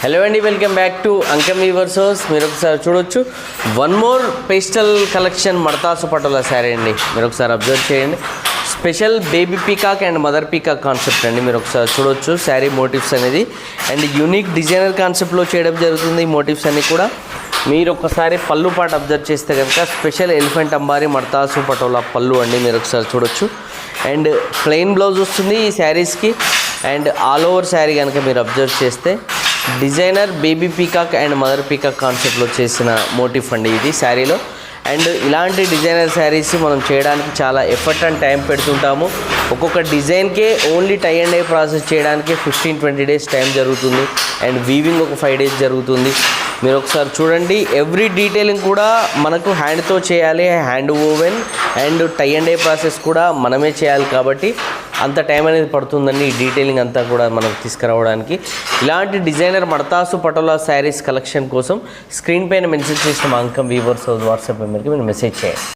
Hello అండి, welcome back to Ankam weavers house. మీరు ఒకసారి చూడొచ్చు, వన్ మోర్ పేస్టల్ కలెక్షన్ మడతాసు పటోలా శారీ అండి. మీరు ఒకసారి అబ్జర్వ్ చేయండి. Special baby peacock and mother peacock concept అండి. మీరు ఒకసారి చూడొచ్చు శారీ మోటివ్స్ అనేది అండ్ యూనిక్ డిజైనర్ కాన్సెప్ట్లో చేయడం జరుగుతుంది. ఈ మోటివ్స్ అన్ని కూడా మీరు ఒకసారి పళ్ళు పాటు అబ్జర్వ్ చేస్తే కనుక స్పెషల్ ఎలిఫెంట్ అంబారీ మడతాసు పటోలా పళ్ళు అండి. మీరు ఒకసారి చూడొచ్చు అండ్ ప్లెయిన్ బ్లౌజ్ వస్తుంది ఈ శారీస్కి అండ్ ఆల్ ఓవర్ శారీ కనుక మీరు అబ్జర్వ్ చేస్తే designer baby peacock and mother peacock కాన్సెప్ట్లో చేసిన మోటిఫ్ అండి ఇది శారీలో. అండ్ ఇలాంటి డిజైనర్ శారీస్ మనం చేయడానికి చాలా ఎఫర్ట్ అండ్ టైం పెడుతుంటాము. ఒక్కొక్క డిజైన్కే only tie and dye process చేయడానికి 15-20 డేస్ టైం జరుగుతుంది అండ్ వీవింగ్ ఒక 5 డేస్ జరుగుతుంది. మీరు ఒకసారి చూడండి, ఎవ్రీ డీటెయిలింగ్ కూడా మనకు హ్యాండ్తో చేయాలి, hand woven and tie and dye process కూడా మనమే చేయాలి కాబట్టి అంత టైం అనేది పడుతుందండి. ఈ డీటెయిలింగ్ అంతా కూడా మనకు తీసుకురావడానికి ఇలాంటి డిజైనర్ మడతాసు పటోలా శారీస్ కలెక్షన్ కోసం స్క్రీన్ పైన మెన్షన్ చేసిన మా అంకం వీవర్స్ హౌస్ వాట్సాప్ నెంబర్కి మీరు మెసేజ్ చేయండి.